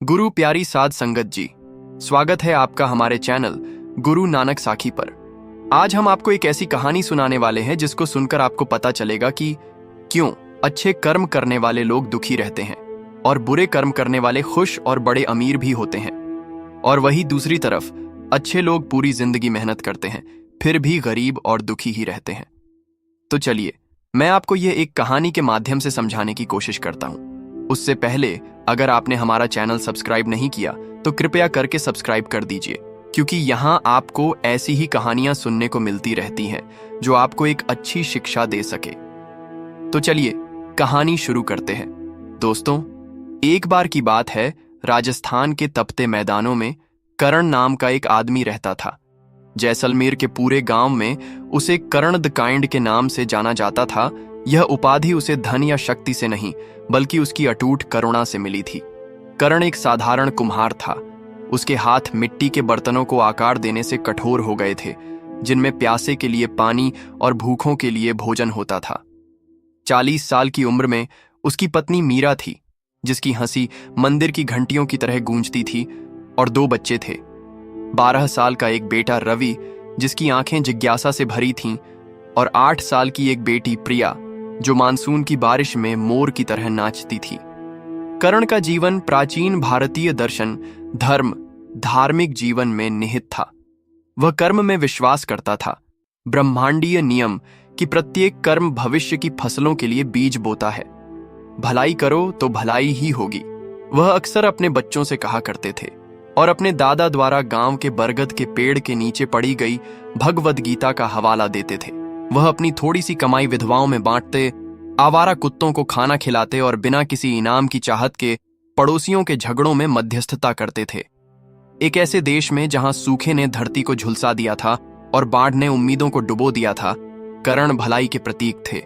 गुरु प्यारी साध संगत जी, स्वागत है आपका हमारे चैनल गुरु नानक साखी पर। आज हम आपको एक ऐसी कहानी सुनाने वाले हैं जिसको सुनकर आपको पता चलेगा कि क्यों अच्छे कर्म करने वाले लोग दुखी रहते हैं और बुरे कर्म करने वाले खुश और बड़े अमीर भी होते हैं, और वही दूसरी तरफ अच्छे लोग पूरी जिंदगी मेहनत करते हैं फिर भी गरीब और दुखी ही रहते हैं। तो चलिए मैं आपको ये एक कहानी के माध्यम से समझाने की कोशिश करता हूं। उससे पहले अगर आपने हमारा चैनल सब्सक्राइब नहीं किया तो कृपया करके सब्सक्राइब कर दीजिए, क्योंकि यहां आपको ऐसी ही कहानियां सुनने को मिलती रहती हैं जो आपको एक अच्छी शिक्षा दे सके। तो चलिए कहानी शुरू करते हैं। दोस्तों, एक बार की बात है, राजस्थान के तपते मैदानों में करण नाम का एक आदमी रहता था। जैसलमेर के पूरे गांव में उसे करण द काइंड के नाम से जाना जाता था। यह उपाधि उसे धन या शक्ति से नहीं बल्कि उसकी अटूट करुणा से मिली थी। करण एक साधारण कुम्हार था। उसके हाथ मिट्टी के बर्तनों को आकार देने से कठोर हो गए थे, जिनमें प्यासे के लिए पानी और भूखों के लिए भोजन होता था। 40 साल की उम्र में उसकी पत्नी मीरा थी, जिसकी हंसी मंदिर की घंटियों की तरह गूंजती थी, और 2 बच्चे थे। 12 साल का एक बेटा रवि, जिसकी आंखें जिज्ञासा से भरी थीं, और 8 साल की एक बेटी प्रिया, जो मानसून की बारिश में मोर की तरह नाचती थी। करण का जीवन प्राचीन भारतीय दर्शन, धर्म, धार्मिक जीवन में निहित था। वह कर्म में विश्वास करता था, ब्रह्मांडीय नियम कि प्रत्येक कर्म भविष्य की फसलों के लिए बीज बोता है। भलाई करो तो भलाई ही होगी, वह अक्सर अपने बच्चों से कहा करते थे, और अपने दादा द्वारा गांव के बरगद के पेड़ के नीचे पड़ी गई भगवद गीता का हवाला देते थे। वह अपनी थोड़ी सी कमाई विधवाओं में बांटते, आवारा कुत्तों को खाना खिलाते और बिना किसी इनाम की चाहत के पड़ोसियों के झगड़ों में मध्यस्थता करते थे। एक ऐसे देश में जहां सूखे ने धरती को झुलसा दिया था और बाढ़ ने उम्मीदों को डुबो दिया था, करण भलाई के प्रतीक थे।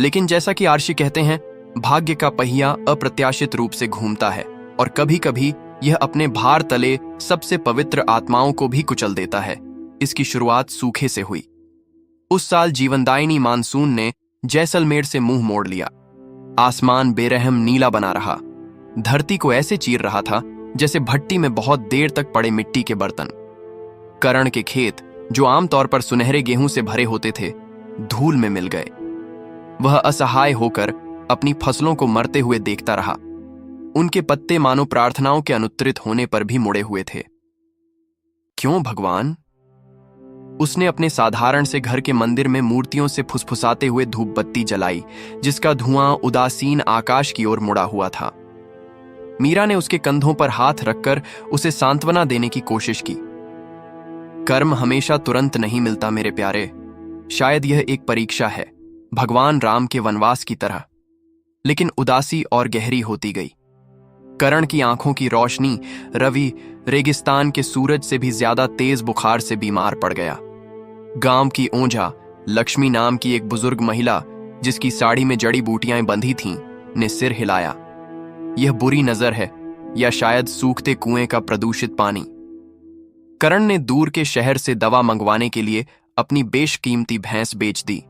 लेकिन जैसा कि आर्षि कहते हैं, भाग्य का पहिया अप्रत्याशित रूप से घूमता है, और कभी कभी यह अपने भार तले सबसे पवित्र आत्माओं को भी कुचल देता है। इसकी शुरुआत सूखे से हुई। उस साल जीवनदायिनी मानसून ने जैसलमेर से मुंह मोड़ लिया। आसमान बेरहम नीला बना रहा, धरती को ऐसे चीर रहा था जैसे भट्टी में बहुत देर तक पड़े मिट्टी के बर्तन। करण के खेत, जो आमतौर पर सुनहरे गेहूं से भरे होते थे, धूल में मिल गए। वह असहाय होकर अपनी फसलों को मरते हुए देखता रहा। उनके पत्ते मानो प्रार्थनाओं के अनुत्तरित होने पर भी मुड़े हुए थे। क्यों भगवान? उसने अपने साधारण से घर के मंदिर में मूर्तियों से फुसफुसाते हुए धूप बत्ती जलाई, जिसका धुआं उदासीन आकाश की ओर मुड़ा हुआ था। मीरा ने उसके कंधों पर हाथ रखकर उसे सांत्वना देने की कोशिश की। कर्म हमेशा तुरंत नहीं मिलता मेरे प्यारे, शायद यह एक परीक्षा है, भगवान राम के वनवास की तरह। लेकिन उदासी और गहरी होती गई। करण की आंखों की रोशनी रवि रेगिस्तान के सूरज से भी ज्यादा तेज बुखार से बीमार पड़ गया। गांव की ओंझा लक्ष्मी नाम की एक बुजुर्ग महिला, जिसकी साड़ी में जड़ी बूटियां बंधी थीं, ने सिर हिलाया। यह बुरी नजर है, या शायद सूखते कुएं का प्रदूषित पानी। करण ने दूर के शहर से दवा मंगवाने के लिए अपनी बेशकीमती भैंस बेच दी,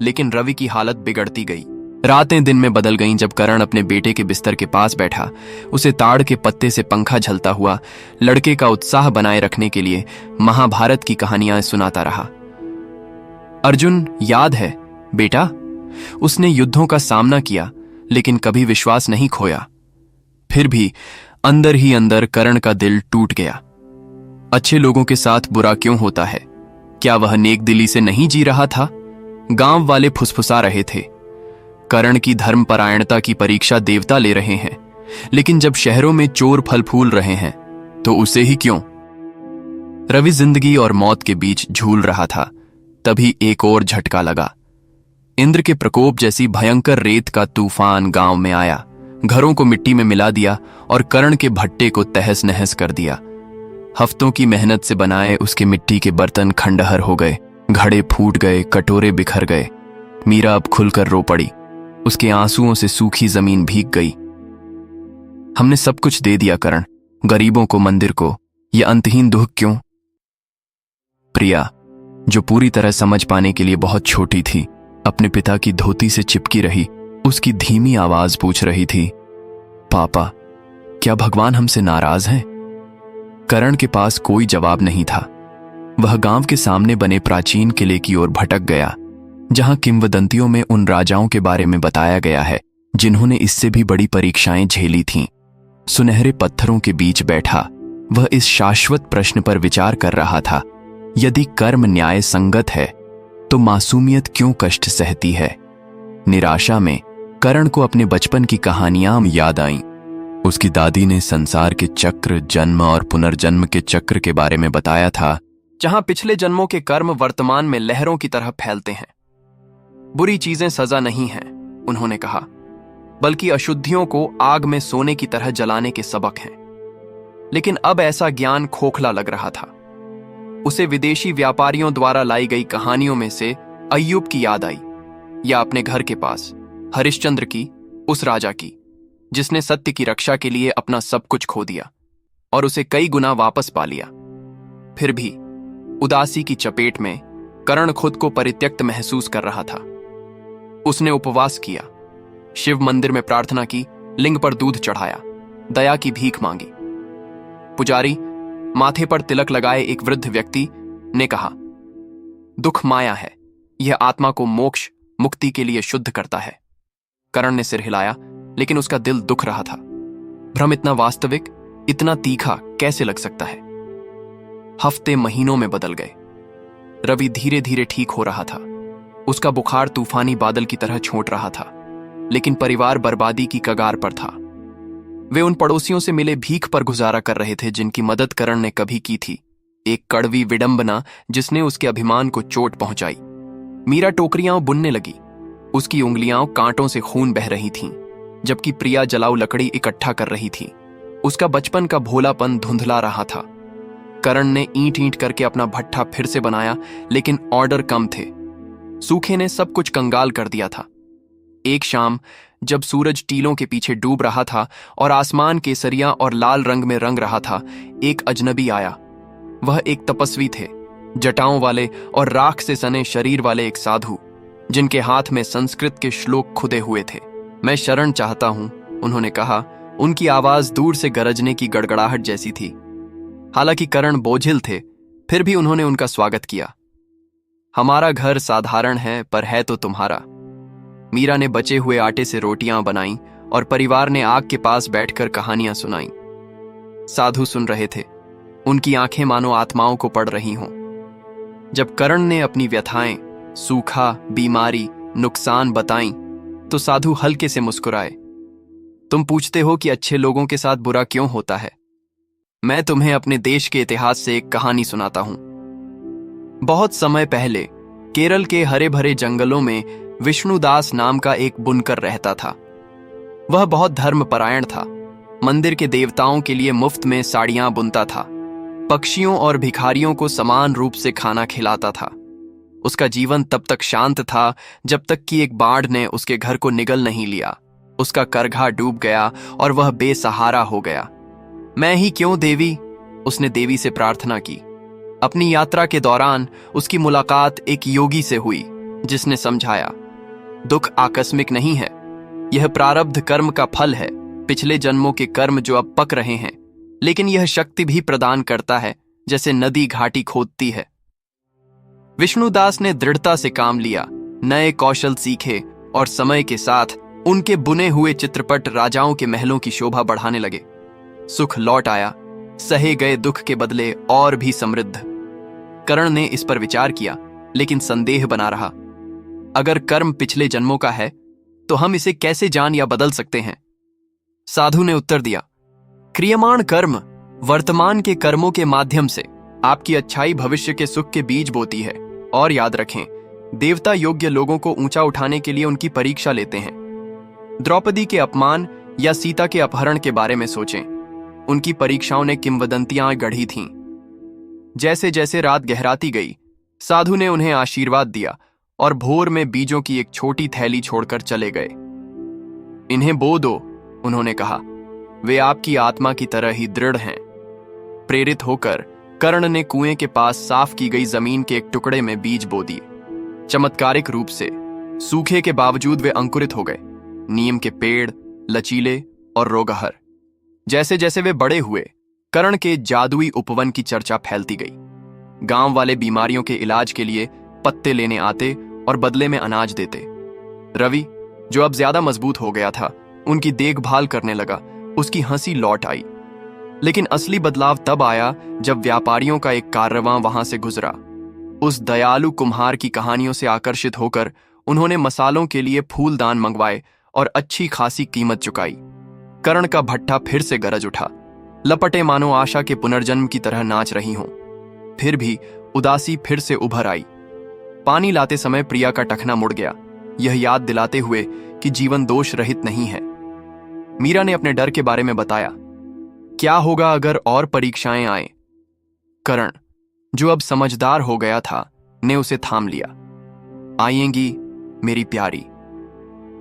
लेकिन रवि की हालत बिगड़ती गई। रातें दिन में बदल गईं जब करण अपने बेटे के बिस्तर के पास बैठा, उसे ताड़ के पत्ते से पंखा झलता हुआ लड़के का उत्साह बनाए रखने के लिए महाभारत की कहानियां सुनाता रहा। अर्जुन, याद है बेटा? उसने युद्धों का सामना किया, लेकिन कभी विश्वास नहीं खोया। फिर भी अंदर ही अंदर करण का दिल टूट गया। अच्छे लोगों के साथ बुरा क्यों होता है? क्या वह नेक दिली से नहीं जी रहा था? गांव वाले फुसफुसा रहे थे, करण की धर्मपरायणता की परीक्षा देवता ले रहे हैं। लेकिन जब शहरों में चोर फल फूल रहे हैं, तो उसे ही क्यों? रवि जिंदगी और मौत के बीच झूल रहा था। तभी एक और झटका लगा। इंद्र के प्रकोप जैसी भयंकर रेत का तूफान गांव में आया, घरों को मिट्टी में मिला दिया और करण के भट्टे को तहस नहस कर दिया। हफ्तों की मेहनत से बनाए उसके मिट्टी के बर्तन खंडहर हो गए, घड़े फूट गए, कटोरे बिखर गए। मीरा अब खुलकर रो पड़ी। उसके आंसुओं से सूखी जमीन भीग गई। हमने सब कुछ दे दिया करण, गरीबों को, मंदिर को, यह अंतहीन दुख क्यों? प्रिया, जो पूरी तरह समझ पाने के लिए बहुत छोटी थी, अपने पिता की धोती से चिपकी रही। उसकी धीमी आवाज पूछ रही थी, पापा, क्या भगवान हमसे नाराज हैं? करण के पास कोई जवाब नहीं था। वह गांव के सामने बने प्राचीन किले की ओर भटक गया, जहां किंवदंतियों में उन राजाओं के बारे में बताया गया है जिन्होंने इससे भी बड़ी परीक्षाएं झेली थीं। सुनहरे पत्थरों के बीच बैठा वह इस शाश्वत प्रश्न पर विचार कर रहा था, यदि कर्म न्याय संगत है तो मासूमियत क्यों कष्ट सहती है? निराशा में करण को अपने बचपन की कहानियां याद आईं। उसकी दादी ने संसार के चक्र, जन्म और पुनर्जन्म के चक्र के बारे में बताया था, जहां पिछले जन्मों के कर्म वर्तमान में लहरों की तरह फैलते हैं। बुरी चीजें सजा नहीं हैं, उन्होंने कहा, बल्कि अशुद्धियों को आग में सोने की तरह जलाने के सबक हैं। लेकिन अब ऐसा ज्ञान खोखला लग रहा था। उसे विदेशी व्यापारियों द्वारा लाई गई कहानियों में से अय्यूब की याद आई, या अपने घर के पास हरिश्चंद्र की, उस राजा की जिसने सत्य की रक्षा के लिए अपना सब कुछ खो दिया और उसे कई गुना वापस पा लिया। फिर भी उदासी की चपेट में करण खुद को परित्यक्त महसूस कर रहा था। उसने उपवास किया, शिव मंदिर में प्रार्थना की, लिंग पर दूध चढ़ाया, दया की भीख मांगी। पुजारी, माथे पर तिलक लगाए एक वृद्ध व्यक्ति, ने कहा, दुख माया है, यह आत्मा को मोक्ष मुक्ति के लिए शुद्ध करता है। करण ने सिर हिलाया, लेकिन उसका दिल दुख रहा था। भ्रम इतना वास्तविक, इतना तीखा कैसे लग सकता है? हफ्ते महीनों में बदल गए। रवि धीरे धीरे ठीक हो रहा था। उसका बुखार तूफानी बादल की तरह छोट रहा था, लेकिन परिवार बर्बादी की कगार पर था। वे उन पड़ोसियों से मिले भीख पर गुजारा कर रहे थे जिनकी मदद करण ने कभी की थी। एक कड़वी विडंबना जिसने उसके अभिमान को चोट पहुंचाई। मीरा टोकरियां बुनने लगी। उसकी उंगलियां कांटों से खून बह रही थीं, जबकि प्रिया जलाऊ लकड़ी इकट्ठा कर रही थी। उसका बचपन का भोलापन धुंधला रहा था। करण ने ईंट ईंट करके अपना भट्ठा फिर से बनाया, लेकिन ऑर्डर कम थे। सूखे ने सब कुछ कंगाल कर दिया था। एक शाम जब सूरज टीलों के पीछे डूब रहा था और आसमान केसरिया और लाल रंग में रंग रहा था, एक अजनबी आया। वह एक तपस्वी थे, जटाओं वाले और राख से सने शरीर वाले एक साधु, जिनके हाथ में संस्कृत के श्लोक खुदे हुए थे। मैं शरण चाहता हूं, उन्होंने कहा। उनकी आवाज दूर से गरजने की गड़गड़ाहट जैसी थी। हालांकि करण बोझिल थे, फिर भी उन्होंने उनका स्वागत किया। हमारा घर साधारण है, पर है तो तुम्हारा। मीरा ने बचे हुए आटे से रोटियां बनाई और परिवार ने आग के पास बैठकर कहानियां सुनाई। साधु सुन रहे थे, उनकी आंखें मानो आत्माओं को पढ़ रही हों। जब करण ने अपनी व्यथाएं, सूखा, बीमारी, नुकसान बताईं, तो साधु हल्के से मुस्कुराए। तुम पूछते हो कि अच्छे लोगों के साथ बुरा क्यों होता है? मैं तुम्हें अपने देश के इतिहास से एक कहानी सुनाता हूं। बहुत समय पहले केरल के हरे भरे जंगलों में विष्णुदास नाम का एक बुनकर रहता था। वह बहुत धर्मपरायण था। मंदिर के देवताओं के लिए मुफ्त में साड़ियां बुनता था। पक्षियों और भिखारियों को समान रूप से खाना खिलाता था। उसका जीवन तब तक शांत था जब तक कि एक बाढ़ ने उसके घर को निगल नहीं लिया। उसका करघा डूब गया और वह बेसहारा हो गया। मैं ही क्यों देवी? उसने देवी से प्रार्थना की। अपनी यात्रा के दौरान उसकी मुलाकात एक योगी से हुई, जिसने समझाया, दुख आकस्मिक नहीं है, यह प्रारब्ध कर्म का फल है। पिछले जन्मों के कर्म जो अब पक रहे हैं, लेकिन यह शक्ति भी प्रदान करता है, जैसे नदी घाटी खोदती है। विष्णुदास ने दृढ़ता से काम लिया, नए कौशल सीखे और समय के साथ उनके बुने हुए चित्रपट राजाओं के महलों की शोभा बढ़ाने लगे। सुख लौट आया, सहे गए दुख के बदले और भी समृद्ध। करण ने इस पर विचार किया, लेकिन संदेह बना रहा। अगर कर्म पिछले जन्मों का है, तो हम इसे कैसे जान या बदल सकते हैं? साधु ने उत्तर दिया, क्रियमाण कर्म वर्तमान के कर्मों के माध्यम से आपकी अच्छाई भविष्य के सुख के बीज बोती है। और याद रखें, देवता योग्य लोगों को ऊंचा उठाने के लिए उनकी परीक्षा लेते हैं। द्रौपदी के अपमान या सीता के अपहरण के बारे में सोचें। उनकी परीक्षाओं ने किंवदंतियां गढ़ी थीं। जैसे जैसे रात गहराती गई, साधु ने उन्हें आशीर्वाद दिया और भोर में बीजों की एक छोटी थैली छोड़कर चले गए। इन्हें बो दो, उन्होंने कहा, वे आपकी आत्मा की तरह ही दृढ़ हैं। प्रेरित होकर कर्ण ने कुएं के पास साफ की गई जमीन के एक टुकड़े में बीज बो दिए। चमत्कारिक रूप से सूखे के बावजूद वे अंकुरित हो गए। नीम के पेड़, लचीले और रोगहर। जैसे जैसे वे बड़े हुए, कर्ण के जादुई उपवन की चर्चा फैलती गई। गांव वाले बीमारियों के इलाज के लिए पत्ते लेने आते और बदले में अनाज देते। रवि, जो अब ज्यादा मजबूत हो गया था, उनकी देखभाल करने लगा। उसकी हंसी लौट आई। लेकिन असली बदलाव तब आया जब व्यापारियों का एक कारवां वहां से गुजरा। उस दयालु कुम्हार की कहानियों से आकर्षित होकर उन्होंने मसालों के लिए फूलदान मंगवाए और अच्छी खासी कीमत चुकाई। कर्ण का भट्ठा फिर से गरज उठा। लपटें मानो आशा के पुनर्जन्म की तरह नाच रही हों। फिर भी उदासी फिर से उभर आई। पानी लाते समय प्रिया का टखना मुड़ गया, यह याद दिलाते हुए कि जीवन दोष रहित नहीं है। मीरा ने अपने डर के बारे में बताया। क्या होगा अगर और परीक्षाएं आए? कर्ण, जो अब समझदार हो गया था, ने उसे थाम लिया। आएंगी मेरी प्यारी,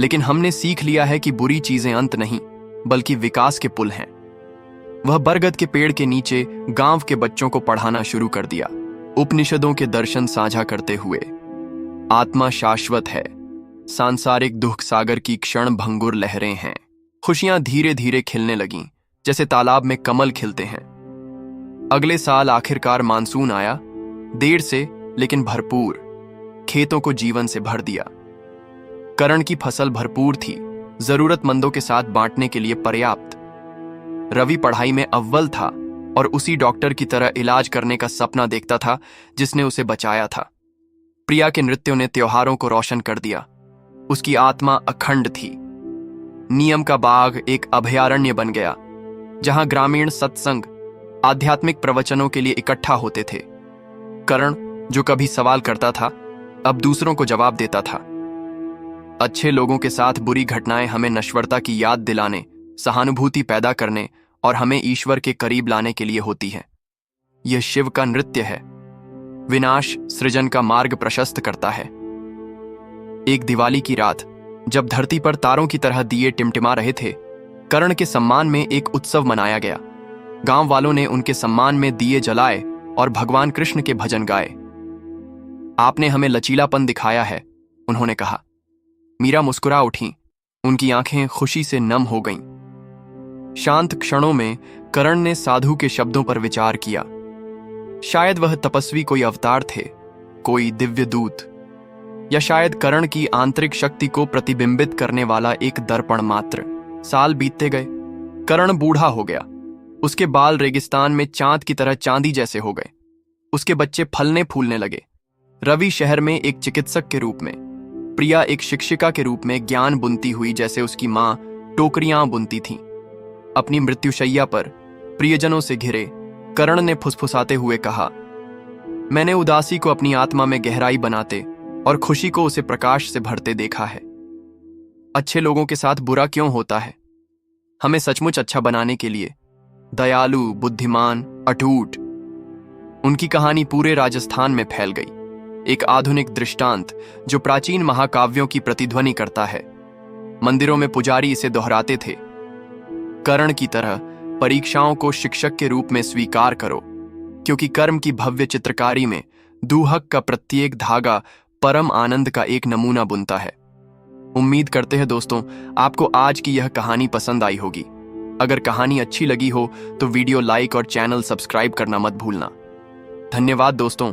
लेकिन हमने सीख लिया है कि बुरी चीजें अंत नहीं बल्कि विकास के पुल हैं। वह बरगद के पेड़ के नीचे गांव के बच्चों को पढ़ाना शुरू कर दिया, उपनिषदों के दर्शन साझा करते हुए। आत्मा शाश्वत है, सांसारिक दुख सागर की क्षण भंगुर लहरें हैं। खुशियां धीरे धीरे खिलने लगीं, जैसे तालाब में कमल खिलते हैं। अगले साल आखिरकार मानसून आया, देर से लेकिन भरपूर, खेतों को जीवन से भर दिया। कर्ण की फसल भरपूर थी, जरूरतमंदों के साथ बांटने के लिए पर्याप्त। रवि पढ़ाई में अव्वल था और उसी डॉक्टर की तरह इलाज करने का सपना देखता था जिसने उसे बचाया था। प्रिया के नृत्यों ने त्योहारों को रोशन कर दिया। उसकी आत्मा अखंड थी। नियम का बाग एक अभयारण्य बन गया, जहां ग्रामीण सत्संग, आध्यात्मिक प्रवचनों के लिए इकट्ठा होते थे। कर्ण, जो कभी सवाल करता था, अब दूसरों को जवाब देता था। अच्छे लोगों के साथ बुरी घटनाएं हमें नश्वरता की याद दिलाने, सहानुभूति पैदा करने और हमें ईश्वर के करीब लाने के लिए होती है। यह शिव का नृत्य है। विनाश सृजन का मार्ग प्रशस्त करता है। एक दिवाली की रात, जब धरती पर तारों की तरह दिए टिमटिमा रहे थे, कर्ण के सम्मान में एक उत्सव मनाया गया। गांव वालों ने उनके सम्मान में दिए जलाए और भगवान कृष्ण के भजन गाए। आपने हमें लचीलापन दिखाया है, उन्होंने कहा। मीरा मुस्कुरा उठी, उनकी आंखें खुशी से नम हो गईं। शांत क्षणों में कर्ण ने साधु के शब्दों पर विचार किया। शायद वह तपस्वी कोई अवतार थे, कोई दिव्य दूत, या शायद कर्ण की आंतरिक शक्ति को प्रतिबिंबित करने वाला एक दर्पण मात्र। साल बीतते गए, कर्ण बूढ़ा हो गया। उसके बाल रेगिस्तान में चांद की तरह चांदी जैसे हो गए। उसके बच्चे फलने फूलने लगे। रवि शहर में एक चिकित्सक के रूप में, प्रिया एक शिक्षिका के रूप में ज्ञान बुनती हुई जैसे उसकी मां टोकरियां बुनती थीं। अपनी मृत्युशैया पर प्रियजनों से घिरे कर्ण ने फुसफुसाते हुए कहा, मैंने उदासी को अपनी आत्मा में गहराई बनाते और खुशी को उसे प्रकाश से भरते देखा है। अच्छे लोगों के साथ बुरा क्यों होता है? हमें सचमुच अच्छा बनाने के लिए। दयालु, बुद्धिमान, अटूट। उनकी कहानी पूरे राजस्थान में फैल गई, एक आधुनिक दृष्टांत जो प्राचीन महाकाव्यों की प्रतिध्वनि करता है। मंदिरों में पुजारी इसे दोहराते थे। कर्ण की तरह परीक्षाओं को शिक्षक के रूप में स्वीकार करो, क्योंकि कर्म की भव्य चित्रकारी में दूहक का प्रत्येक धागा परम आनंद का एक नमूना बुनता है। उम्मीद करते हैं दोस्तों, आपको आज की यह कहानी पसंद आई होगी। अगर कहानी अच्छी लगी हो तो वीडियो लाइक और चैनल सब्सक्राइब करना मत भूलना। धन्यवाद दोस्तों।